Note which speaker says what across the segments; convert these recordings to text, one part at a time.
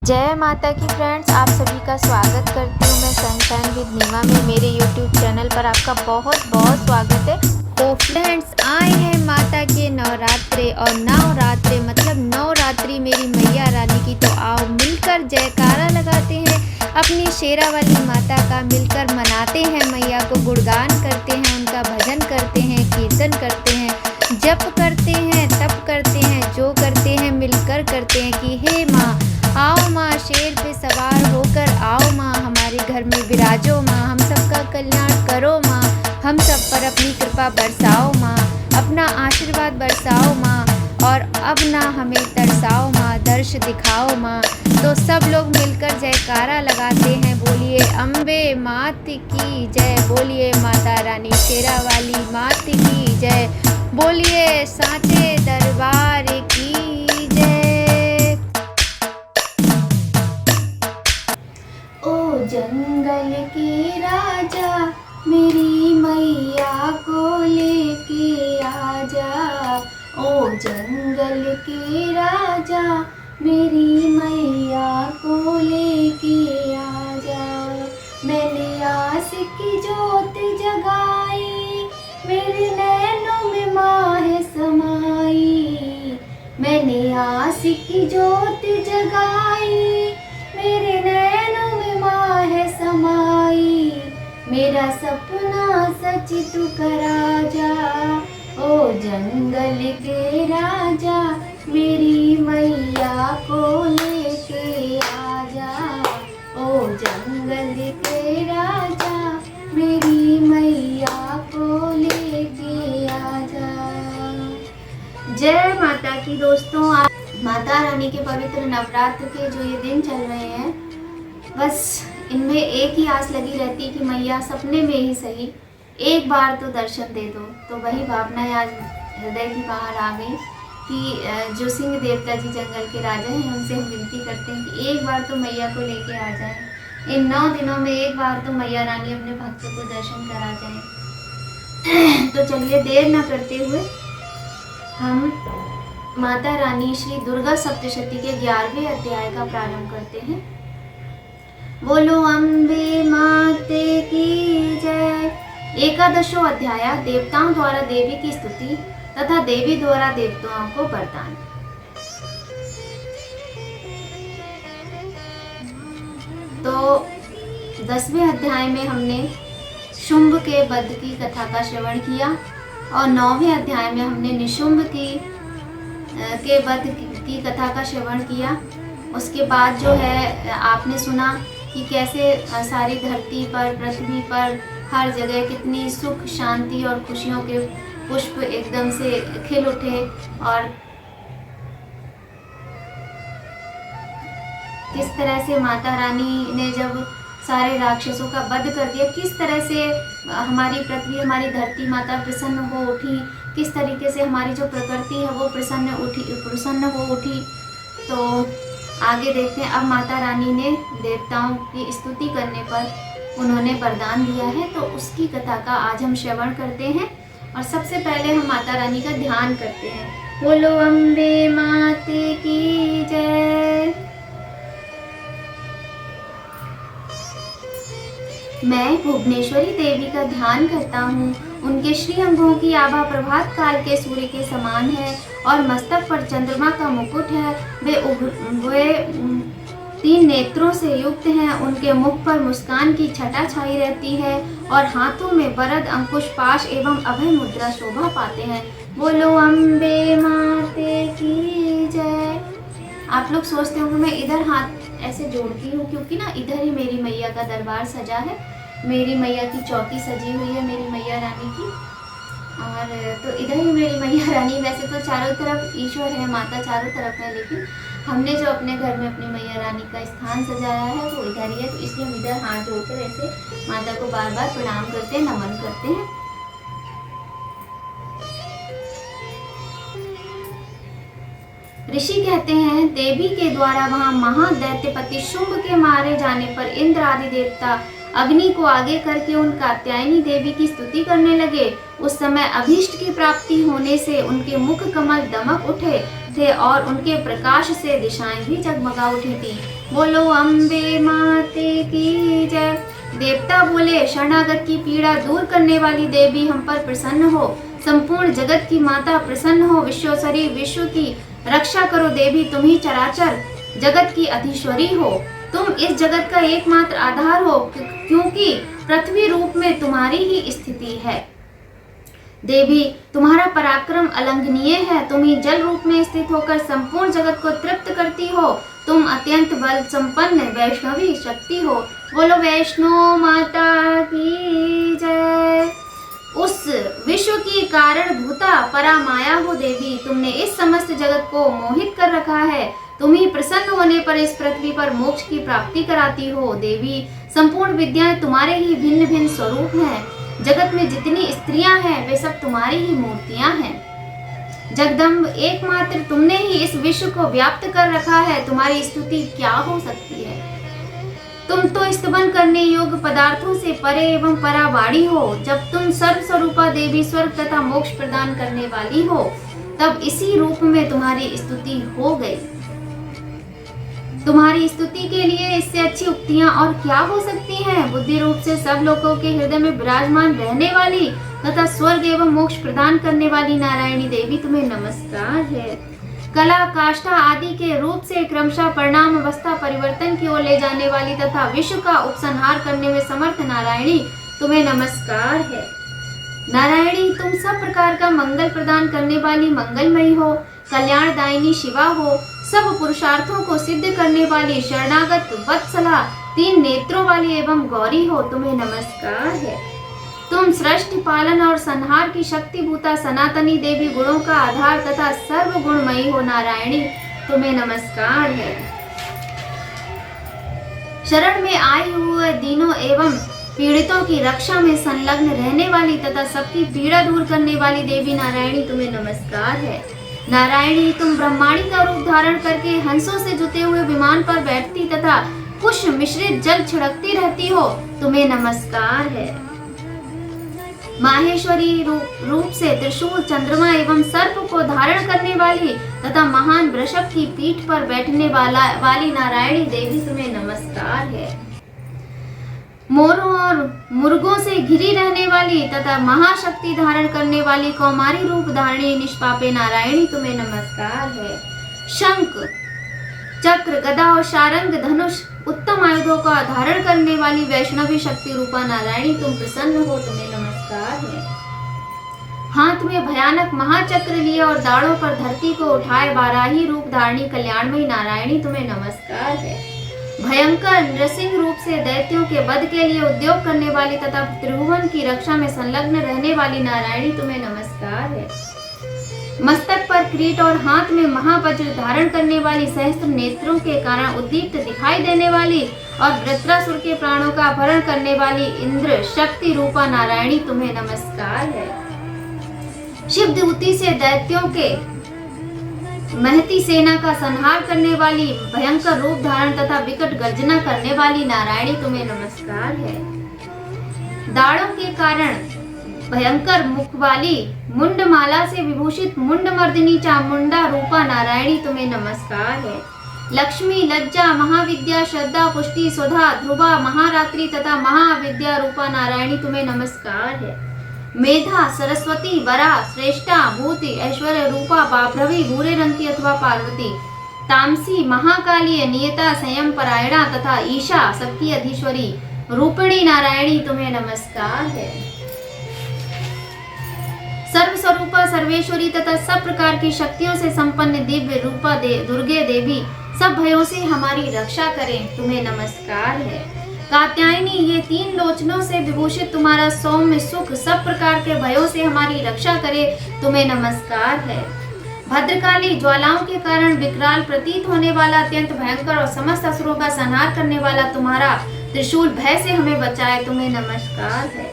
Speaker 1: जय माता की फ्रेंड्स, आप सभी का स्वागत करती हूँ मैं सनशाइन विद नीमा में। मेरे यूट्यूब चैनल पर आपका बहुत बहुत स्वागत है। तो फ्रेंड्स, आए हैं माता के नवरात्रे और नवरात्रे मतलब नवरात्रि मेरी मैया रानी की। तो आओ मिलकर जयकारा लगाते हैं अपनी शेरा वाली माता का, मिलकर मनाते हैं मैया को, गुणगान करते हैं उनका, भजन करते हैं, कीर्तन करते हैं, जप करते हैं, तप करते हैं, जो करते हैं मिलकर करते हैं कि हे माँ आओ माँ, शेर पे सवार होकर आओ माँ, हमारे घर में विराजो माँ, हम सबका कल्याण करो माँ, हम सब पर अपनी कृपा बरसाओ माँ, अपना आशीर्वाद बरसाओ माँ, और अब ना हमें तरसाओ माँ, दर्श दिखाओ माँ। तो सब लोग मिलकर जयकारा लगाते हैं, बोलिए अम्बे मात की जय, बोलिए माता रानी शेरा वाली मात की जय, बोलिए साचे दरबार की जय। ओ जंगल के राजा मेरी मैया को लेके आजा, ओ जंगल के राजा मेरी मैया को लेके आजा। मैंने आस की जोत जगाई, मेरे नैनों में माँ है समाई, मैंने आस की जोत जगाई, मेरे नैनों में माँ है समाई, मेरा सपना सच तू करा जा, ओ जंगल के राजा मेरी मैया को लेके आजा, ओ जंगल के राजा मेरी मैया को लेके आजा। जय माता की दोस्तों, माता रानी के पवित्र नवरात्र के जो ये दिन चल रहे हैं, बस इनमें एक ही आस लगी रहती कि मैया सपने में ही सही एक बार तो दर्शन दे दो। तो वही भावनाएं आज हृदय की बाहर आ गई कि जो सिंह देवता जी जंगल के राजा हैं, उनसे हम विनती करते हैं कि एक बार तो मैया को लेके आ जाए, इन 9 दिनों में एक बार तो मैया रानी अपने भक्तों को दर्शन करा जाए। तो चलिए देर न करते हुए हम माता रानी श्री दुर्गा सप्तशती के 11वें अध्याय का प्रारंभ करते हैं। बोलो अम्बे माते की जय। 11वां अध्याय देवताओं द्वारा देवी की स्तुति तथा देवी द्वारा देवताओं को वरदान। तो 10वें अध्याय में हमने शुंभ के वध की कथा का श्रवण किया और 9वें अध्याय में हमने निशुंभ के वध की कथा का श्रवण किया। उसके बाद जो है आपने सुना कि कैसे सारी धरती पर, पृथ्वी पर, हर जगह कितनी सुख शांति और खुशियों के पुष्प एकदम से खिल उठे, और किस तरह से माता रानी ने जब सारे राक्षसों का वध कर दिया, किस तरह से हमारी पृथ्वी, हमारी धरती माता प्रसन्न हो उठी, किस तरीके से हमारी जो प्रकृति है वो प्रसन्न हो उठी। तो आगे देखते हैं। अब माता रानी ने देवताओं की स्तुति करने पर उन्होंने वरदान दिया है, तो उसकी कथा का आज हम श्रवण करते हैं। और सबसे पहले हम माता रानी का ध्यान करते हैं। बोलो अम्बे माते की जय। मैं भुवनेश्वरी देवी का ध्यान करता हूँ। उनके श्री अंगों की आभा प्रभात काल के सूर्य के समान है और मस्तक पर चंद्रमा का मुकुट है। वे 3 नेत्रों से युक्त हैं। उनके मुख पर मुस्कान की छटा छाई रहती है और हाथों में वरद, अंकुश, पाश एवं अभय मुद्रा शोभा पाते हैं। बोलो अम्बे माते की जय। आप लोग सोचते होंगे मैं इधर हाथ ऐसे जोड़ती हूँ क्योंकि ना इधर ही मेरी मैया का दरबार सजा है, मेरी मैया की चौकी सजी हुई है, मेरी मैया रानी की। और तो इधर ही मेरी मैया रानी, वैसे तो चारों तरफ ईश्वर है, माता चारों तरफ है, लेकिन हमने जो अपने घर में अपनी मैया रानी का स्थान सजाया है वो इधर ही है। तो इसलिए हम इधर हाथ जोड़कर ऐसे माता को बार बार प्रणाम करते हैं, नमन करते हैं। ऋषि कहते हैं देवी के द्वारा वहां महादैत्यपति शुंभ के मारे जाने पर इंद्र आदि देवता अग्नि को आगे करके उन कात्यायनी देवी की स्तुति करने लगे। उस समय अभीष्ट की प्राप्ति होने से उनके मुख कमल दमक उठे। थे और उनके प्रकाश से दिशाएं भी जगमगा उठी थी। बोलो अम्बे माते की जय। देवता बोले, शरणागत की पीड़ा दूर करने वाली देवी हम पर प्रसन्न हो। संपूर्ण जगत की माता प्रसन्न हो। विश्वेश्वरी, विश्व की रक्षा करो देवी, तुम ही चराचर जगत की अधीश्वरी हो। तुम इस जगत का एकमात्र आधार हो, क्योंकि पृथ्वी रूप में तुम्हारी ही स्थिति है। देवी, तुम्हारा पराक्रम अलंघनीय है। तुम ही जल रूप में स्थित होकर संपूर्ण जगत को तृप्त करती हो। तुम अत्यंत बल संपन्न वैष्णवी शक्ति हो। बोलो वैष्णो माता की जय। उस विश्व की कारण भूता परामाया हो देवी, तुमने इस समस्त जगत को मोहित कर रखा है। तुम ही प्रसन्न होने पर इस पृथ्वी पर मोक्ष की प्राप्ति कराती हो। देवी, संपूर्ण विद्याएं तुम्हारे ही भिन्न भिन्न स्वरूप हैं। जगत में जितनी स्त्रियां हैं वे सब तुम्हारी ही मूर्तियां हैं। जगदम्ब, एकमात्र तुमने ही इस विश्व को व्याप्त कर रखा है। तुम्हारी स्तुति क्या हो सकती है। तुम तो स्तवन करने योग्य पदार्थों से परे एवं परावाड़ी हो। जब तुम सर्वस्वरूपा देवी स्वर्ग तथा मोक्ष प्रदान करने वाली हो, तब इसी रूप में तुम्हारी स्तुति हो गई। तुम्हारी स्तुति के लिए इससे अच्छी उक्तियां और क्या हो सकती हैं। बुद्धि रूप से सब लोगों के हृदय में विराजमान रहने वाली तथा स्वर्ग एवं मोक्ष प्रदान करने वाली नारायणी देवी, तुम्हें नमस्कार है। कला, काष्ठा आदि के रूप से क्रमशः परिणाम अवस्था परिवर्तन की ओर ले जाने वाली तथा विश्व का उपसंहार करने में समर्थ नारायणी, तुम्हें नमस्कार है। नारायणी, तुम सब प्रकार का मंगल प्रदान करने वाली मंगलमयी हो, कल्याणदायिनी शिवा हो, सब पुरुषार्थों को सिद्ध करने वाली शरणागत वत्सला, 3 नेत्रों वाली एवं गौरी हो, तुम्हें नमस्कार है। तुम सृष्टि, पालन और संहार की शक्तिभूता सनातनी देवी, गुणों का आधार तथा सर्व गुणमयी हो नारायणी, तुम्हें नमस्कार है। शरण में आए हुए दीनों एवं पीड़ितों की रक्षा में संलग्न रहने वाली तथा सबकी पीड़ा दूर करने वाली देवी नारायणी, तुम्हें नमस्कार है। नारायणी, तुम ब्रह्मांडी का रूप धारण करके हंसों से जुते हुए विमान पर बैठती तथा कुश मिश्रित जल छिड़कती रहती हो, तुम्हें नमस्कार है। माहेश्वरी रूप से त्रिशूल, चंद्रमा एवं सर्प को धारण करने वाली तथा महान वृषभ की पीठ पर बैठने वाली नारायणी देवी, तुम्हें नमस्कार है। मोरों और मुर्गों से घिरी रहने वाली तथा महाशक्ति धारण करने वाली कौमारी रूप धारणी निष्पापे नारायणी, तुम्हें नमस्कार है। शंख, चक्र, गदा और शारंग, धनुष उत्तम आयुधों का धारण करने वाली वैष्णवी शक्ति रूपा नारायणी, तुम प्रसन्न हो, तुम्हें नमस्कार है। हाथ में भयानक महाचक्र लिए और दाढ़ों पर धरती को उठाए बाराही रूप धारणी कल्याणमयी नारायणी, तुम्हें नमस्कार है। भयंकर नृसिंह रूप से दैत्यों के वध के लिए उद्योग करने वाली तथा त्रिभुवन की रक्षा में संलग्न रहने वाली नारायणी, तुम्हें नमस्कार है। मस्तक पर किरीट और हाथ में महावज्र धारण करने वाली, सहस्त्र नेत्रों के कारण उद्दीप्त दिखाई देने वाली और वृत्रासुर के प्राणों का अपहरण करने वाली इंद्र शक्ति रूपा नारायणी, तुम्हें नमस्कार है। शिव दूती से दैत्यों के महती सेना का संहार करने वाली, भयंकर रूप धारण तथा विकट गर्जना करने वाली नारायणी, तुम्हें नमस्कार है। दाढ़ों के कारण भयंकर मुख वाली, मुंडमाला से विभूषित मुंडमर्दिनी चामुंडा रूपा नारायणी, तुम्हें नमस्कार है। लक्ष्मी, लज्जा, महाविद्या, श्रद्धा, पुष्टि, सुधा, ध्रुवा, महारात्रि तथा महाविद्या रूपा नारायणी, तुम्हें नमस्कार है। मेधा, सरस्वती, वरा, श्रेष्ठा, भूति, ऐश्वर्य रूपा, पाभ्रवी, भूरे रंग की अथवा पार्वती, तामसी, महाकाली, नियता, संयम परायणा तथा ईशा सबकी अधीश्वरी रूपिणी नारायणी, तुम्हें नमस्कार है। सर्वस्वरूपा, सर्वेश्वरी तथा सब प्रकार की शक्तियों से संपन्न दिव्य रूपा दुर्गे देवी, सब भयों से हमारी रक्षा करें, तुम्हें नमस्कार है। कात्यायनी, ये 3 लोचनों से विभूषित तुम्हारा सौम्य सुख सब प्रकार के भयों से हमारी रक्षा करे, तुम्हें नमस्कार है। भद्रकाली, ज्वालाओं के कारण विकराल प्रतीत होने वाला, अत्यंत भयंकर और समस्त असुरों का संहार करने वाला तुम्हारा त्रिशूल भय से हमें बचाए, तुम्हें नमस्कार है।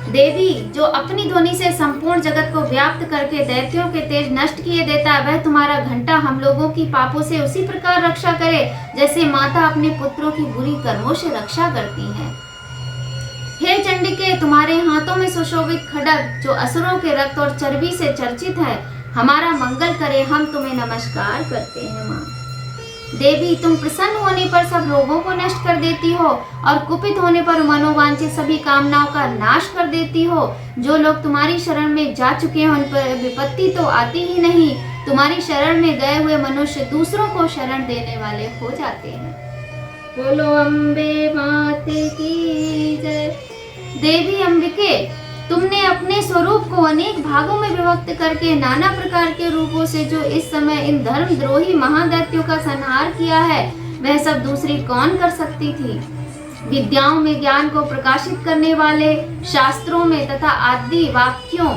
Speaker 1: देवी, जो अपनी ध्वनि से संपूर्ण जगत को व्याप्त करके दैत्यों के तेज नष्ट किए देता है, वह तुम्हारा घंटा हम लोगों की पापों से उसी प्रकार रक्षा करे जैसे माता अपने पुत्रों की बुरी कर्मों से रक्षा करती है। हे चंडिके, तुम्हारे हाथों में सुशोभित खड्ग जो असुरों के रक्त और चर्बी से चर्चित है, हमारा मंगल करे, हम तुम्हें नमस्कार करते हैं माँ। देवी, तुम प्रसन्न होने पर सब रोगों को नष्ट कर देती हो और कुपित होने पर मनोवांछित सभी कामनाओं का नाश कर देती हो। जो लोग तुम्हारी शरण में जा चुके हैं उन पर विपत्ति तो आती ही नहीं, तुम्हारी शरण में गए हुए मनुष्य दूसरों को शरण देने वाले हो जाते हैं। बोलो अम्बे माते की जय। देवी अंबिके, तुमने अपने स्वरूप को अनेक भागों में विभक्त करके नाना प्रकार के रूपों से जो इस समय इन धर्मद्रोही महादैत्यों का संहार किया है, वह सब दूसरी कौन कर सकती थी। विद्याओं में ज्ञान को प्रकाशित करने वाले, शास्त्रों में तथा आदि वाक्यों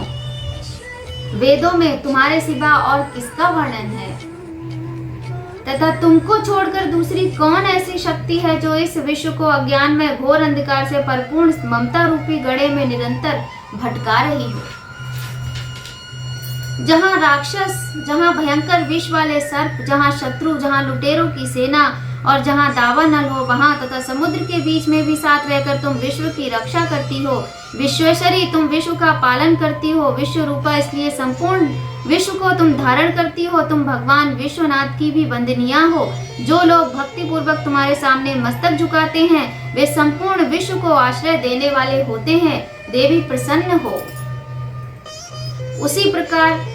Speaker 1: वेदों में तुम्हारे सिवा और किसका वर्णन है, तथा तुमको छोड़कर दूसरी कौन ऐसी शक्ति है जो इस विश्व को अज्ञान में घोर अंधकार से परिपूर्ण ममता रूपी गड्ढे में निरंतर भटका रही हो। जहां राक्षस, जहां भयंकर विष वाले सर्प, जहां शत्रु, जहां लुटेरों की सेना और जहां दावानल हो वहां तथा समुद्र के बीच में भी साथ रहकर तुम विश्व की रक्षा करती हो। विश्वेश्वरी, तुम विश्व का पालन करती हो। विश्व रूपा, इसलिए संपूर्ण विश्व को तुम धारण करती हो। तुम भगवान विश्वनाथ की भी वंदनीया हो। जो लोग भक्ति पूर्वक तुम्हारे सामने मस्तक झुकाते हैं वे संपूर्ण विश्व को आश्रय देने वाले होते हैं। देवी प्रसन्न हो। उसी प्रकार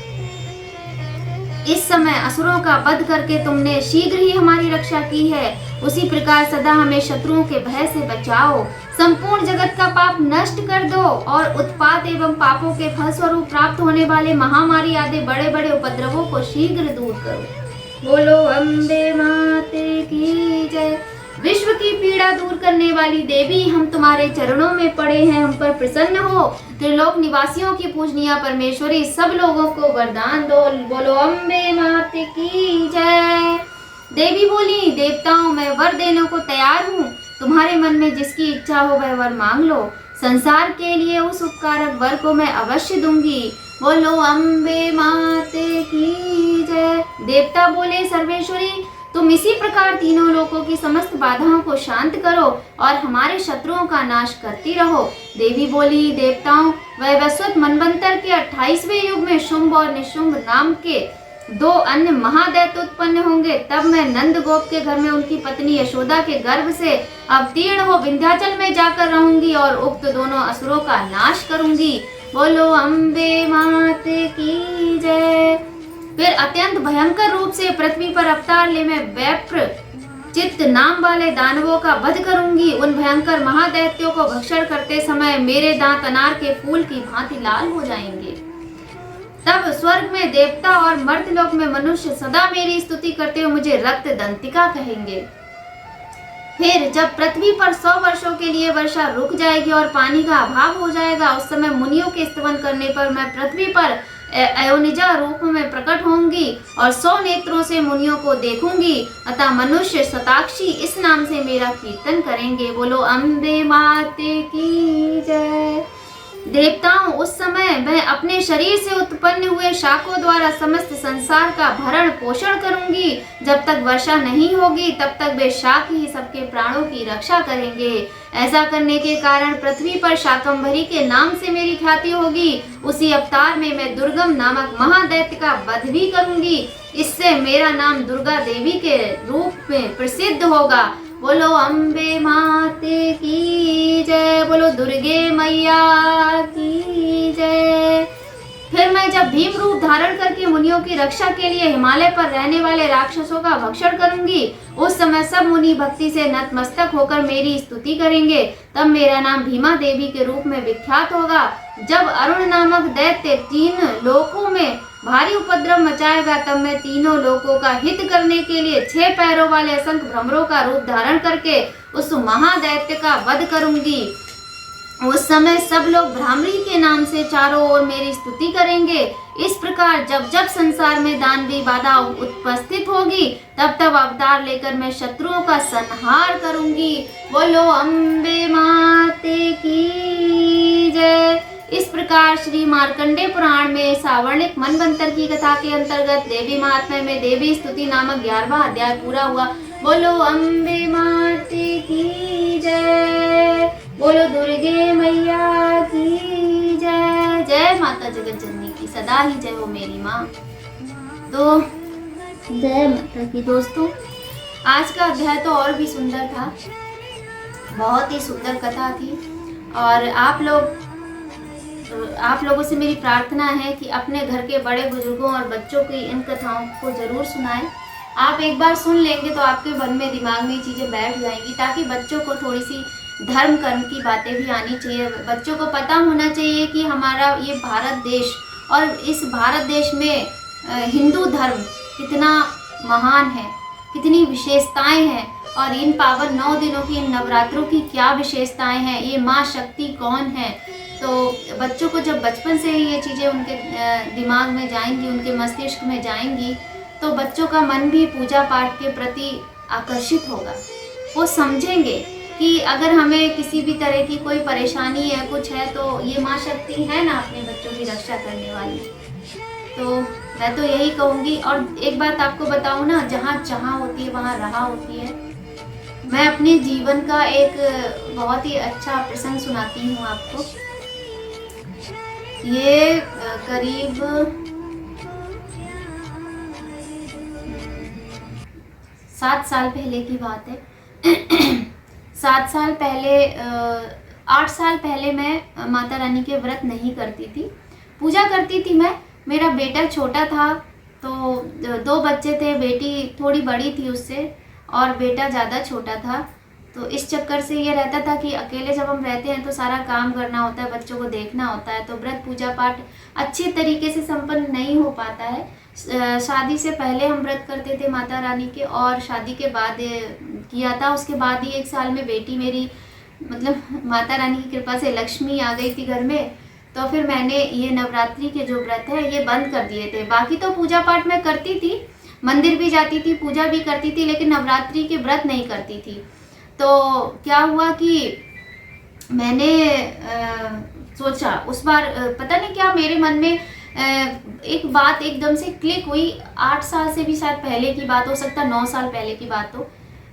Speaker 1: इस समय असुरों का वध करके तुमने शीघ्र ही हमारी रक्षा की है। उसी प्रकार सदा हमें शत्रुओं के भय से बचाओ। संपूर्ण जगत का पाप नष्ट कर दो और उत्पात एवं पापों के फलस्वरूप प्राप्त होने वाले महामारी आदि बड़े बड़े उपद्रवों को शीघ्र दूर करो। बोलो अम्बे माते की जय। विश्व की पीड़ा दूर करने वाली देवी, हम तुम्हारे चरणों में पड़े हैं, हम पर प्रसन्न हो। त्रिलोक निवासियों की पूजनीय परमेश्वरी, सब लोगों को वरदान दो। बोलो अम्बे माते की जय। देवी बोली, देवताओं, मैं वर देने को तैयार हूँ। तुम्हारे मन में जिसकी इच्छा हो वह वर मांग लो। संसार के लिए उस उपकारक वर को मैं अवश्य दूंगी। बोलो अम्बे माते की जय। देवता बोले, सर्वेश्वरी, तुम इसी प्रकार तीनों लोकों की समस्त बाधाओं को शांत करो और हमारे शत्रुओं का नाश करती रहो। देवी बोली, देवताओं, वैवस्वत मनवंतर के 28वें युग में शुंभ और निशुंभ नाम के दो अन्य महादैत्य उत्पन्न होंगे। तब मैं नंद गोप के घर में उनकी पत्नी यशोदा के गर्भ से अवतीर्ण हो विंध्याचल में जाकर रहूंगी और उक्त दोनों असुरों का नाश करूंगी। बोलो अम्बे माते की जय। फिर अत्यंत भयंकर रूप से पृथ्वी पर अवतार ले मैं वैप्र चित्त नाम वाले दानवों का वध करूंगी। उन भयंकर महादैत्यों को भक्षण करते समय मेरे दांत अनार के फूल की भांति लाल हो जाएंगे। तब स्वर्ग में देवता और मर्त्यलोक में मनुष्य सदा मेरी स्तुति करते हुए मुझे रक्त दंतिका कहेंगे। फिर जब पृथ्वी पर 100 वर्षों के लिए वर्षा रुक जाएगी और पानी का अभाव हो जाएगा, उस समय मुनियों के स्तवन करने पर मैं पृथ्वी पर अयोनिजा रूप में प्रकट होंगी और 100 नेत्रों से मुनियों को देखूंगी। अतः मनुष्य शताक्षी इस नाम से मेरा कीर्तन करेंगे। बोलो अम्बे माते की जय। देवताओं, उस समय मैं अपने शरीर से उत्पन्न हुए शाकों द्वारा समस्त संसार का भरण पोषण करूंगी। जब तक वर्षा नहीं होगी तब तक वे शाक ही सबके प्राणों की रक्षा करेंगे। ऐसा करने के कारण पृथ्वी पर शाकंभरी के नाम से मेरी ख्याति होगी। उसी अवतार में मैं दुर्गम नामक महादैत्य का वध भी करूंगी। इससे मेरा नाम दुर्गा देवी के रूप में प्रसिद्ध होगा। बोलो अम्बे माते की जय। बोलो दुर्गे मैया की जय। फिर मैं जब भीम रूप धारण करके मुनियों की रक्षा के लिए हिमालय पर रहने वाले राक्षसों का भक्षण करूंगी, उस समय सब मुनि भक्ति से नतमस्तक होकर मेरी स्तुति करेंगे। तब मेरा नाम भीमा देवी के रूप में विख्यात होगा। जब अरुण नामक दैत्य 3 लोकों में भारी उपद्रव मचाएगा, तब मैं तीनों लोकों का हित करने के लिए 6 पैरों वाले असंख्य भ्रमरों का रूप धारण करके उस महादैत्य का वध करूंगी। उस समय सब लोग भ्रामरी के नाम से चारों ओर मेरी स्तुति करेंगे। इस प्रकार जब जब संसार में दानवी बाधा उपस्थित होगी, तब तब अवतार लेकर मैं शत्रुओं का संहार करूंगी। बोलो अम्बे माते की जय। इस प्रकार श्री मार्कंडे पुराण में सावर्णिक मनवंतर की कथा के अंतर्गत देवी महात्म्य में देवी स्तुति नामक 11वां अध्याय पूरा हुआ। बोलो अम्बे माते की जय। बोलो दुर्गे मैया की जय। जय माता जगत जननी की सदा ही जय हो मेरी माँ। तो जय माता की। दोस्तों, आज का अध्याय तो और भी सुंदर था, बहुत ही सुंदर कथा थी। और आप लोगों से मेरी प्रार्थना है कि अपने घर के बड़े बुजुर्गों और बच्चों की इन कथाओं को ज़रूर सुनाएं। आप एक बार सुन लेंगे तो आपके मन में, दिमाग में ये चीज़ें बैठ जाएंगी, ताकि बच्चों को थोड़ी सी धर्म कर्म की बातें भी आनी चाहिए। बच्चों को पता होना चाहिए कि हमारा ये भारत देश, और इस भारत देश में हिंदू धर्म कितना महान है, कितनी विशेषताएं हैं, और इन पावन 9 दिनों की, इन नवरात्रों की क्या विशेषताएं हैं, ये माँ शक्ति कौन है। तो बच्चों को जब बचपन से ही ये चीज़ें उनके दिमाग में जाएंगी, उनके मस्तिष्क में जाएंगी, तो बच्चों का मन भी पूजा पाठ के प्रति आकर्षित होगा। वो समझेंगे कि अगर हमें किसी भी तरह की कोई परेशानी है, कुछ है, तो ये माँ शक्ति है ना अपने बच्चों की रक्षा करने वाली। तो मैं तो यही कहूँगी। और एक बात आपको बताऊँ ना, जहाँ चाह होती है वहाँ राह होती है। मैं अपने जीवन का एक बहुत ही अच्छा प्रसंग सुनाती हूँ आपको। ये करीब 7 साल पहले की बात है। 7 साल पहले, 8 साल पहले मैं माता रानी के व्रत नहीं करती थी, पूजा करती थी मैं। मेरा बेटा छोटा था, तो 2 बच्चे थे, बेटी थोड़ी बड़ी थी उससे और बेटा ज़्यादा छोटा था। तो इस चक्कर से ये रहता था कि अकेले जब हम रहते हैं तो सारा काम करना होता है, बच्चों को देखना होता है, तो व्रत पूजा पाठ अच्छे तरीके से संपन्न नहीं हो पाता है। शादी से पहले हम व्रत करते थे माता रानी के, और शादी के बाद किया था। उसके बाद ही 1 साल में बेटी मेरी, मतलब माता रानी की कृपा से लक्ष्मी आ गई थी घर में। तो फिर मैंने ये नवरात्रि के जो व्रत है ये बंद कर दिए थे। बाकी तो पूजा पाठ मैं करती थी, मंदिर भी जाती थी, पूजा भी करती थी, लेकिन नवरात्रि के व्रत नहीं करती थी। तो क्या हुआ कि मैंने सोचा उस बार, पता नहीं क्या मेरे मन में एक बात एकदम से क्लिक हुई। 8 साल से भी शायद पहले की बात हो सकता, 9 साल पहले की बात हो,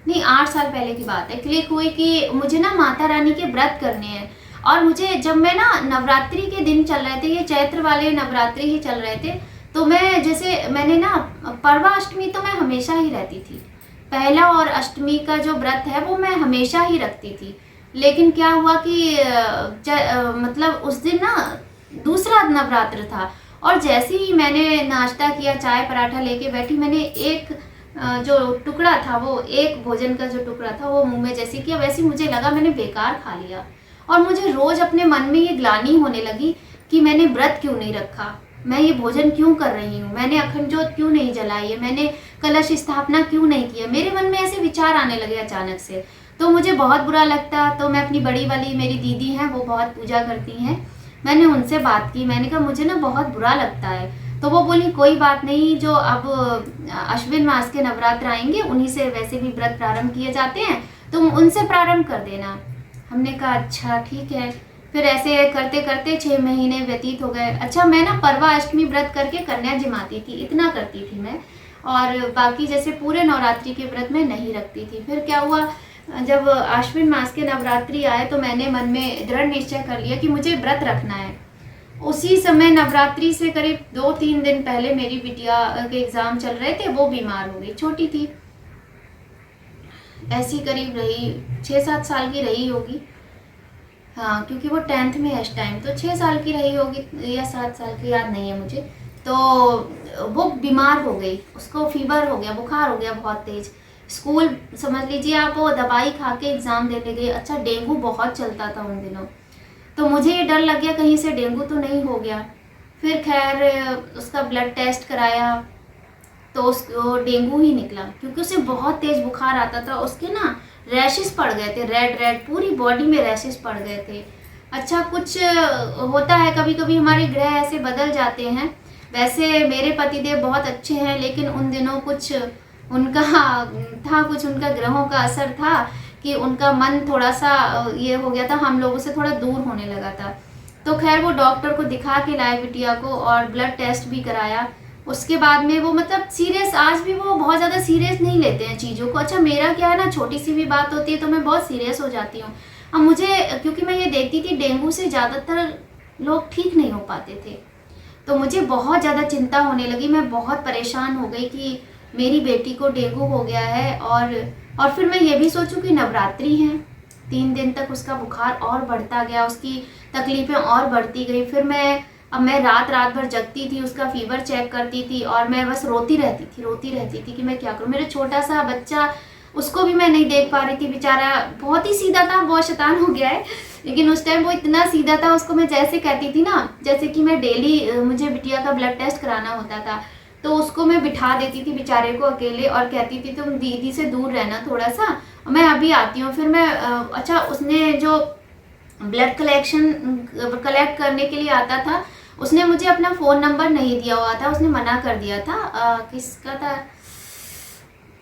Speaker 1: नहीं 8 साल पहले की बात है। क्लिक हुई कि मुझे ना माता रानी के व्रत करने हैं। और मुझे, जब मैं ना, नवरात्रि के दिन चल रहे थे, ये चैत्र वाले नवरात्रि ही चल रहे थे, तो मैं जैसे, मैंने ना परवा अष्टमी तो मैं हमेशा ही रहती थी, पहला और अष्टमी का जो व्रत है वो मैं हमेशा ही रखती थी। लेकिन क्या हुआ कि मतलब उस दिन ना दूसरा नवरात्र था, और जैसे ही मैंने नाश्ता किया, चाय पराठा लेके बैठी, मैंने एक जो टुकड़ा था, वो एक भोजन का जो टुकड़ा था वो मुंह में जैसे किया, वैसे मुझे लगा मैंने बेकार खा लिया। और मुझे रोज अपने मन में ये ग्लानि होने लगी कि मैंने व्रत क्यों नहीं रखा, मैं ये भोजन क्यों कर रही हूँ, मैंने अखंड ज्योत क्यों नहीं जलाई है, मैंने कलश स्थापना क्यों नहीं किया। मेरे मन में ऐसे विचार आने लगे अचानक से, तो मुझे बहुत बुरा लगता। तो मैं अपनी बड़ी वाली, मेरी दीदी हैं, वो बहुत पूजा करती हैं, मैंने उनसे बात की। मैंने कहा मुझे ना बहुत बुरा लगता है। तो वो बोली कोई बात नहीं, जो अब अश्विन मास के नवरात्र आएंगे उन्हीं से वैसे भी व्रत प्रारंभ किए जाते हैं, तुम उनसे प्रारंभ कर देना। हमने कहा अच्छा ठीक है। फिर ऐसे करते करते 6 महीने व्यतीत हो गए। अच्छा, मैं ना परवा अष्टमी व्रत करके कन्या जिमाती थी, इतना करती थी मैं, और बाकी जैसे पूरे नवरात्रि के व्रत में नहीं रखती थी। फिर क्या हुआ, जब आश्विन मास के नवरात्रि आए तो मैंने मन में दृढ़ निश्चय कर लिया कि मुझे व्रत रखना है। उसी समय नवरात्रि से करीब 2-3 दिन पहले मेरी बिटिया के एग्जाम चल रहे थे, वो बीमार हो गई, छोटी थी, ऐसी करीब रही 6-7 साल की रही होगी, हाँ, क्योंकि वो 10th में है इस टाइम, तो 6 साल की रही होगी या 7 साल की, याद नहीं है मुझे। तो वो बीमार हो गई, उसको फीवर हो गया, बुखार हो गया बहुत तेज। स्कूल समझ लीजिए आप, वो दवाई खा के एग्ज़ाम देने गई। अच्छा, डेंगू बहुत चलता था उन दिनों, तो मुझे ये डर लग गया कहीं से डेंगू तो नहीं हो गया। फिर खैर उसका ब्लड टेस्ट कराया तो उसको डेंगू ही निकला, क्योंकि उसे बहुत तेज़ बुखार आता था। उसके ना रैशेस पड़ गए थे, रेड पूरी बॉडी में रैशेस पड़ गए थे। अच्छा, कुछ होता है कभी कभी, हमारे ग्रह ऐसे बदल जाते हैं। वैसे मेरे पतिदेव बहुत अच्छे हैं, लेकिन उन दिनों कुछ उनका था, कुछ उनका ग्रहों का असर था कि उनका मन थोड़ा सा ये हो गया था, हम लोगों से थोड़ा दूर होने लगा था। तो खैर वो डॉक्टर को दिखा के लाए बिटिया को, और ब्लड टेस्ट भी कराया। उसके बाद में वो मतलब सीरियस, आज भी वो बहुत ज़्यादा सीरियस नहीं लेते हैं चीज़ों को। अच्छा, मेरा क्या है ना, छोटी सी भी बात होती है तो मैं बहुत सीरियस हो जाती हूँ। अब मुझे, क्योंकि मैं ये देखती थी डेंगू से ज़्यादातर लोग ठीक नहीं हो पाते थे, तो मुझे बहुत ज़्यादा चिंता होने लगी, मैं बहुत परेशान हो गई कि मेरी बेटी को डेंगू हो गया है। और फिर मैं ये भी सोचूं कि नवरात्रि हैं, 3 दिन तक उसका बुखार और बढ़ता गया, उसकी तकलीफ़ें और बढ़ती गई। फिर मैं रात रात भर जगती थी, उसका फीवर चेक करती थी और मैं बस रोती रहती थी कि मैं क्या करूं। मेरा छोटा सा बच्चा, उसको भी मैं नहीं देख पा रही थी, बेचारा बहुत ही सीधा था, बहुत शैतान हो गया है, लेकिन उस टाइम वो इतना सीधा था। उसको मैं जैसे कहती थी ना, जैसे कि मैं डेली मुझे बिटिया का ब्लड टेस्ट कराना होता था, तो उसको मैं बिठा देती थी बेचारे को अकेले और कहती थी तुम दीदी से दूर रहना थोड़ा सा, मैं अभी आती हूँ। फिर मैं अच्छा, उसने जो ब्लड कलेक्ट करने के लिए आता था, उसने मुझे अपना फ़ोन नंबर नहीं दिया हुआ था, उसने मना कर दिया था। किसका था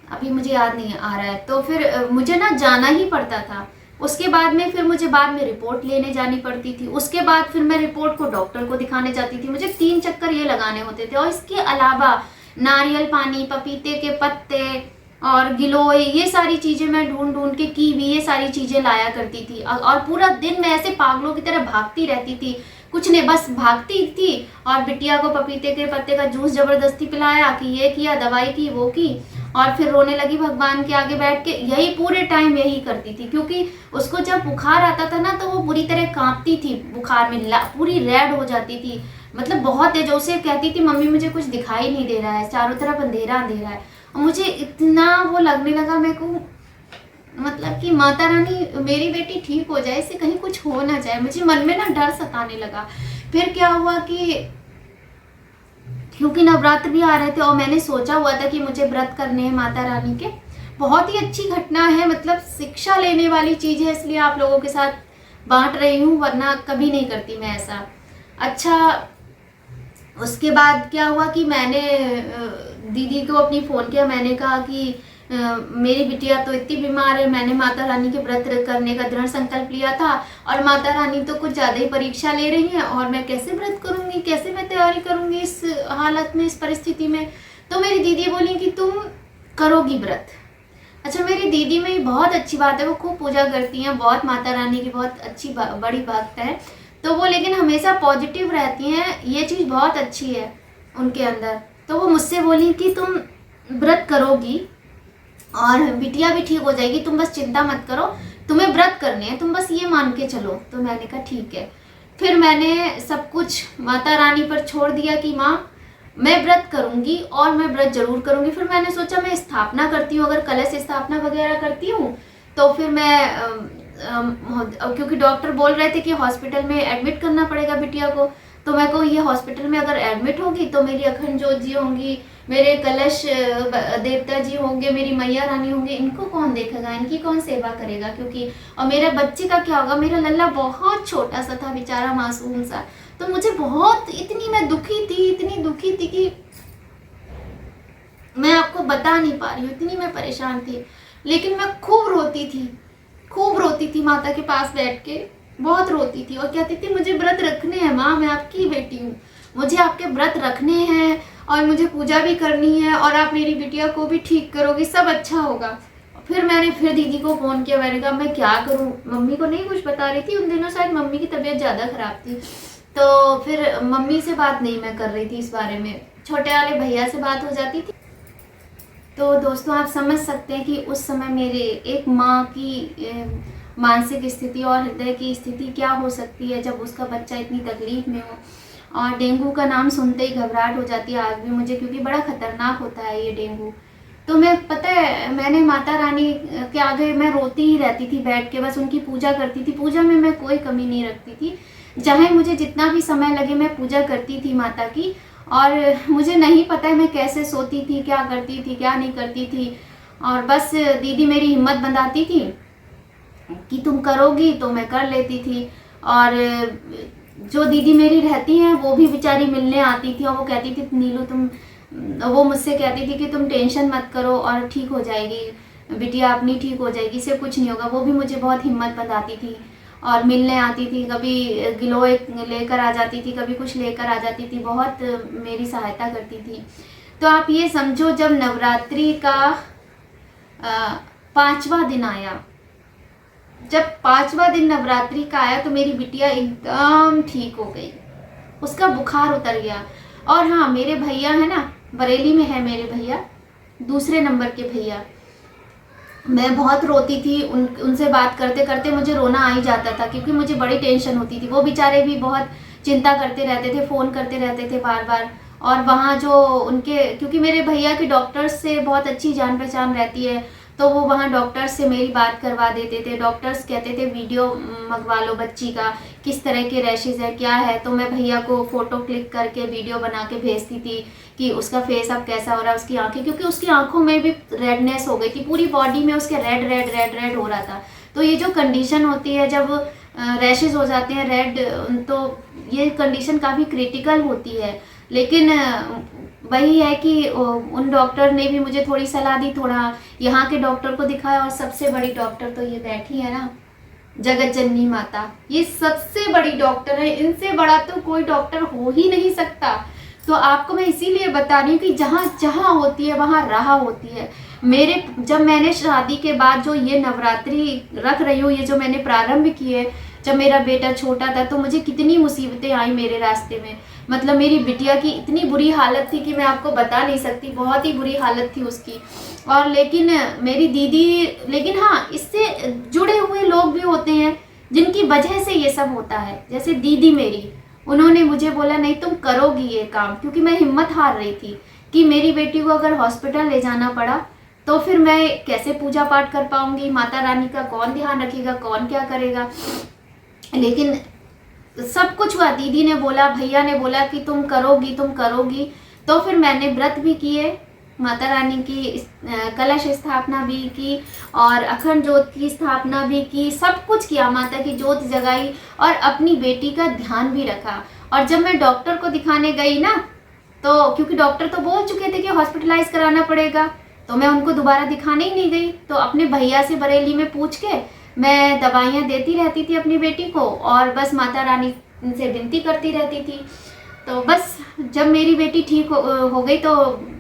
Speaker 1: अभी मुझे याद नहीं आ रहा है। तो फिर मुझे ना जाना ही पड़ता था। उसके बाद में फिर मुझे बाद में रिपोर्ट लेने जानी पड़ती थी, उसके बाद फिर मैं रिपोर्ट को डॉक्टर को दिखाने जाती थी, मुझे 3 चक्कर ये लगाने होते थे। और इसके अलावा नारियल पानी, पपीते के पत्ते और गिलोय, ये सारी चीज़ें मैं ढूंढ ढूंढ के, कीवी, ये सारी चीज़ें लाया करती थी। और पूरा दिन मैं ऐसे पागलों की तरह भागती रहती थी, कुछ नहीं बस भागती थी। और बिटिया को पपीते के पत्ते का जूस ज़बरदस्ती पिलाया कि ये किया, दवाई की, वो की, और फिर रोने लगी भगवान के आगे बैठ के। यही पूरे टाइम यही करती थी, क्योंकि उसको जब बुखार आता था ना तो वो बुरी तरह कांपती थी, बुखार में पूरी रेड हो जाती थी, मतलब बहुत तेज। उसे कहती थी मम्मी मुझे कुछ दिखाई नहीं दे रहा है, चारों तरफ अंधेरा अंधेरा है। और मुझे इतना वो लगने लगा मेरे को, मतलब कि माता रानी मेरी बेटी ठीक हो जाए, इससे कहीं कुछ हो ना जाए। मुझे मन में ना डर सताने लगा। फिर क्या हुआ कि क्योंकि नवरात्र भी आ रहे थे और मैंने सोचा हुआ था कि मुझे व्रत करने हैं माता रानी के। बहुत ही अच्छी घटना है, मतलब शिक्षा लेने वाली चीज़ है, इसलिए आप लोगों के साथ बांट रही हूँ, वरना कभी नहीं करती मैं ऐसा। अच्छा, उसके बाद क्या हुआ कि मैंने दीदी को अपनी फ़ोन किया, मैंने कहा कि मेरी बिटिया तो इतनी बीमार है, मैंने माता रानी के व्रत करने का दृढ़ संकल्प लिया था और माता रानी तो कुछ ज़्यादा ही परीक्षा ले रही हैं, और मैं कैसे व्रत करूँगी, कैसे मैं तैयारी करूँगी इस हालत में, इस परिस्थिति में। तो मेरी दीदी बोली कि तुम करोगी व्रत। अच्छा, मेरी दीदी में बहुत अच्छी बात है, वो खूब पूजा करती हैं, बहुत माता रानी की बहुत अच्छी बड़ी भक्त है, तो वो लेकिन हमेशा पॉजिटिव रहती हैं, ये चीज़ बहुत अच्छी है उनके अंदर। तो वो मुझसे बोली कि तुम व्रत करोगी और बिटिया भी ठीक हो जाएगी, तुम बस चिंता मत करो, तुम्हें व्रत करने हैं, तुम बस ये मान के चलो। तो मैंने कहा ठीक है। फिर मैंने सब कुछ माता रानी पर छोड़ दिया कि माँ मैं व्रत करूँगी और मैं व्रत जरूर करूँगी। फिर मैंने सोचा मैं स्थापना करती हूँ, अगर कलश स्थापना वगैरह करती हूँ तो फिर मैं क्योंकि डॉक्टर बोल रहे थे कि हॉस्पिटल में एडमिट करना पड़ेगा बिटिया को, तो मैं कहूँ ये हॉस्पिटल में अगर एडमिट होगी तो मेरी अखंड ज्योत जी होंगी, मेरे कलश देवता जी होंगे, मेरी मैया रानी होंगे, इनको कौन देखेगा, इनकी कौन सेवा करेगा, क्योंकि और मेरे बच्चे का क्या होगा। मेरा लल्ला बहुत छोटा सा था बेचारा, मासूम सा। तो मुझे बहुत, इतनी मैं दुखी थी, इतनी दुखी थी कि मैं आपको बता नहीं पा रही हूँ, इतनी मैं परेशान थी। लेकिन मैं खूब रोती थी माता के पास बैठ के, बहुत रोती थी और कहती थी मुझे व्रत रखने हैं माँ, मैं आपकी बेटी हूँ, मुझे आपके व्रत रखने हैं और मुझे पूजा भी करनी है, और आप मेरी बिटिया को भी ठीक करोगी, सब अच्छा होगा। फिर मैंने फिर दीदी को फ़ोन किया, मैंने कहा मैं क्या करूँ, मम्मी को नहीं कुछ बता रही थी, उन दिनों शायद मम्मी की तबीयत ज़्यादा ख़राब थी, तो फिर मम्मी से बात नहीं मैं कर रही थी इस बारे में, छोटे वाले भैया से बात हो जाती थी। तो दोस्तों आप समझ सकते हैं कि उस समय मेरे एक माँ की मानसिक स्थिति और हृदय की स्थिति क्या हो सकती है जब उसका बच्चा इतनी तकलीफ़ में हो। और डेंगू का नाम सुनते ही घबराहट हो जाती है आज भी मुझे, क्योंकि बड़ा ख़तरनाक होता है ये डेंगू। तो मैं, पता है, मैंने माता रानी के आगे मैं रोती ही रहती थी बैठ के, बस उनकी पूजा करती थी। पूजा में मैं कोई कमी नहीं रखती थी, चाहे मुझे जितना भी समय लगे मैं पूजा करती थी माता की। और मुझे नहीं पता है मैं कैसे सोती थी, क्या करती थी, क्या नहीं करती थी। और बस दीदी मेरी हिम्मत बंधाती थी कि तुम करोगी, तो मैं कर लेती थी। और जो दीदी मेरी रहती हैं वो भी बेचारी मिलने आती थी और वो कहती थी नीलू वो मुझसे कहती थी कि तुम टेंशन मत करो और ठीक हो जाएगी बिटिया, अपनी ठीक हो जाएगी, इससे कुछ नहीं होगा। वो भी मुझे बहुत हिम्मत बताती थी और मिलने आती थी, कभी गिलोय लेकर आ जाती थी, कभी कुछ लेकर आ जाती थी, बहुत मेरी सहायता करती थी। तो आप ये समझो, जब नवरात्रि का 5वां दिन आया, जब 5वां दिन नवरात्रि का आया तो मेरी बिटिया एकदम ठीक हो गई, उसका बुखार उतर गया। और हाँ, मेरे भैया है ना, बरेली में है मेरे भैया, दूसरे नंबर के भैया, मैं बहुत रोती थी उनसे बात करते करते मुझे रोना आ ही जाता था, क्योंकि मुझे बड़ी टेंशन होती थी। वो बेचारे भी बहुत चिंता करते रहते थे, फ़ोन करते रहते थे बार बार। और वहाँ जो उनके, क्योंकि मेरे भैया की डॉक्टर्स से बहुत अच्छी जान पहचान रहती है, तो वो वहाँ डॉक्टर्स से मेरी बात करवा देते थे। डॉक्टर्स कहते थे वीडियो मंगवा लो बच्ची का, किस तरह के रैशेज़ है, क्या है। तो मैं भैया को फ़ोटो क्लिक करके वीडियो बना के भेजती थी कि उसका फेस अब कैसा हो रहा है, उसकी आंखें, क्योंकि उसकी आंखों में भी रेडनेस हो गई थी, पूरी बॉडी में उसके रेड रेड रेड रेड हो रहा था। तो ये जो कंडीशन होती है, जब रैशेज हो जाते हैं रेड, तो ये कंडीशन काफ़ी क्रिटिकल होती है। लेकिन वही है कि उन डॉक्टर ने भी मुझे थोड़ी सलाह दी, थोड़ा यहाँ के डॉक्टर को दिखाया। और सबसे बड़ी डॉक्टर तो ये बैठी है ना, जगत जननी माता, ये सबसे बड़ी डॉक्टर है। इनसे बड़ा तो कोई डॉक्टर हो ही नहीं सकता। तो आपको मैं इसीलिए बता रही हूँ कि जहाँ जहाँ होती है वहाँ राह होती है। जब मैंने शादी के बाद जो ये नवरात्रि रख रही हूँ, ये जो मैंने प्रारंभ किए, जब मेरा बेटा छोटा था, तो मुझे कितनी मुसीबतें आई मेरे रास्ते में। मतलब मेरी बिटिया की इतनी बुरी हालत थी कि मैं आपको बता नहीं सकती, बहुत ही बुरी हालत थी उसकी। और लेकिन मेरी दीदी, लेकिन हाँ, इससे जुड़े हुए लोग भी होते हैं जिनकी वजह से ये सब होता है। जैसे दीदी मेरी, उन्होंने मुझे बोला नहीं तुम करोगी ये काम, क्योंकि मैं हिम्मत हार रही थी कि मेरी बेटी को अगर हॉस्पिटल ले जाना पड़ा तो फिर मैं कैसे पूजा पाठ कर पाऊंगी, माता रानी का कौन ध्यान रखेगा, कौन क्या करेगा। लेकिन सब कुछ हुआ, दीदी ने बोला, भैया ने बोला कि तुम करोगी तुम करोगी। तो फिर मैंने व्रत भी किए, माता रानी की कलश स्थापना भी की और अखंड ज्योत की स्थापना भी की, सब कुछ किया, माता की ज्योत जगाई और अपनी बेटी का ध्यान भी रखा। और जब मैं डॉक्टर को दिखाने गई ना, तो क्योंकि डॉक्टर तो बोल चुके थे कि हॉस्पिटलाइज कराना पड़ेगा, तो मैं उनको दोबारा दिखाने ही नहीं गई। तो अपने भैया से बरेली में पूछ के मैं दवाइयाँ देती रहती थी अपनी बेटी को, और बस माता रानी से विनती करती रहती थी। तो बस जब मेरी बेटी ठीक हो गई, तो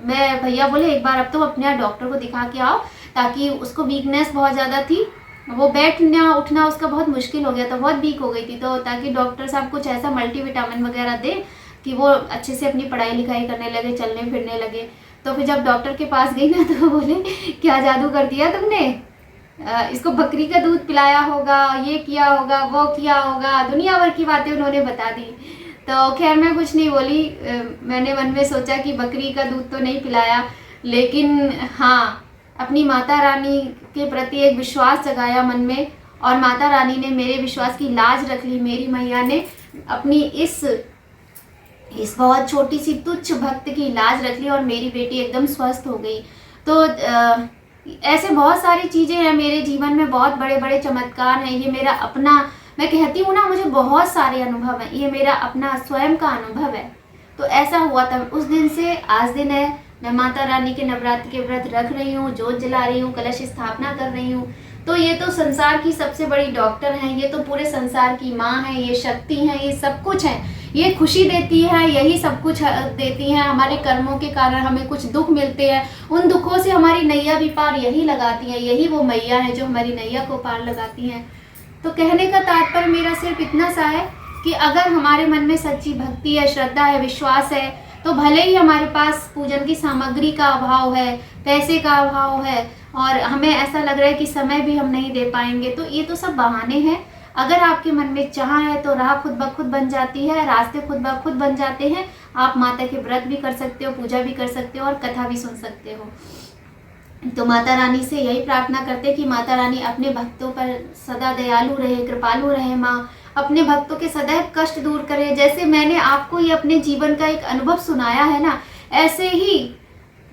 Speaker 1: मैं, भैया बोले एक बार अब तो अपने डॉक्टर को दिखा के आओ, ताकि उसको वीकनेस बहुत ज़्यादा थी, वो बैठना उठना उसका बहुत मुश्किल हो गया था, बहुत वीक हो गई थी। तो ताकि डॉक्टर साहब कुछ ऐसा मल्टीविटामिन वगैरह दे कि वो अच्छे से अपनी पढ़ाई लिखाई करने लगे, चलने फिरने लगे। तो फिर जब डॉक्टर के पास गई ना, तो बोले क्या जादू कर दिया तुमने, इसको बकरी का दूध पिलाया होगा, ये किया होगा, वो किया होगा, दुनिया भर की बातें उन्होंने बता दी। तो खैर मैं कुछ नहीं बोली। मैंने मन में सोचा कि बकरी का दूध तो नहीं पिलाया, लेकिन हाँ, अपनी माता रानी के प्रति एक विश्वास जगाया मन में, और माता रानी ने मेरे विश्वास की लाज रख ली। मेरी मैया ने अपनी इस बहुत छोटी सी तुच्छ भक्त की लाज रख ली और मेरी बेटी एकदम स्वस्थ हो गई। तो ऐसे बहुत सारी चीज़ें हैं मेरे जीवन में, बहुत बड़े बड़े चमत्कार हैं। ये मेरा अपना, मैं कहती हूँ ना, मुझे बहुत सारे अनुभव हैं, ये मेरा अपना स्वयं का अनुभव है। तो ऐसा हुआ था, उस दिन से आज दिन है, मैं माता रानी के नवरात्र के व्रत रख रही हूँ, जोत जला रही हूँ, कलश स्थापना कर रही हूँ। तो ये तो संसार की सबसे बड़ी डॉक्टर हैं, ये तो पूरे संसार की माँ है, ये शक्ति है, ये सब कुछ है। ये खुशी देती है, यही सब कुछ देती हैं। हमारे कर्मों के कारण हमें कुछ दुख मिलते हैं, उन दुखों से हमारी नैया भी पार यही लगाती हैं, यही वो मैया है जो हमारी नैया को पार लगाती हैं। तो कहने का तात्पर्य मेरा सिर्फ इतना सा है कि अगर हमारे मन में सच्ची भक्ति है, श्रद्धा है, विश्वास है, तो भले ही हमारे पास पूजन की सामग्री का अभाव है, पैसे का अभाव है, और हमें ऐसा लग रहा है कि समय भी हम नहीं दे पाएंगे, तो ये तो सब बहाने हैं। अगर आपके मन में चाह है तो राह खुद ब खुद बन जाती है, रास्ते खुद ब खुद बन जाते हैं। आप माता के व्रत भी कर सकते हो, पूजा भी कर सकते हो और कथा भी सुन सकते हो। तो माता रानी से यही प्रार्थना करते कि माता रानी अपने भक्तों पर सदा दयालु रहे, कृपालु रहे। माँ अपने भक्तों के सदैव कष्ट दूर करे। जैसे मैंने आपको ये अपने जीवन का एक अनुभव सुनाया है ना, ऐसे ही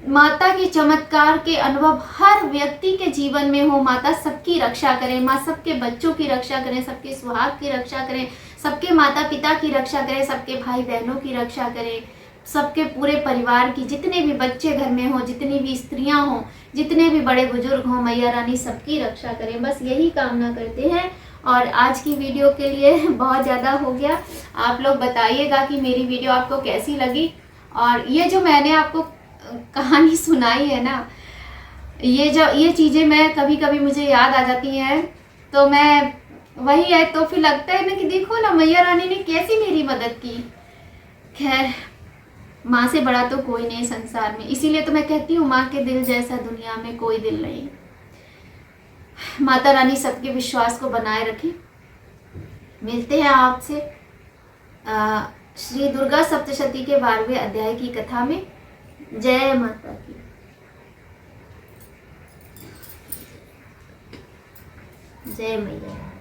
Speaker 1: माता के चमत्कार के अनुभव हर व्यक्ति के जीवन में हो। माता सबकी रक्षा करें, माँ सबके बच्चों की रक्षा करें, सबके सुहाग की रक्षा करें, सबके माता पिता की रक्षा करें, सबके भाई बहनों की रक्षा करें, सबके पूरे परिवार की, जितने भी बच्चे घर में हो, जितनी भी स्त्रियां हों, जितने भी बड़े बुजुर्ग हों, मैया रानी सबकी रक्षा करें। बस यही कामना करते हैं। और आज की वीडियो के लिए बहुत ज़्यादा हो गया। आप लोग बताइएगा कि मेरी वीडियो आपको कैसी लगी। और ये जो मैंने आपको कहानी सुनाई है ना, ये चीज़ें मैं कभी कभी मुझे याद आ जाती हैं, तो मैं वही है, तो फिर लगता है ना कि देखो ना मैया रानी ने कैसी मेरी मदद की। खैर, माँ से बड़ा तो कोई नहीं संसार में, इसीलिए तो मैं कहती हूँ माँ के दिल जैसा दुनिया में कोई दिल नहीं। माता रानी सबके विश्वास को बनाए रखे। मिलते हैं आपसे श्री दुर्गा सप्तशती के 12वें अध्याय की कथा में। जय माता की। जय मैया।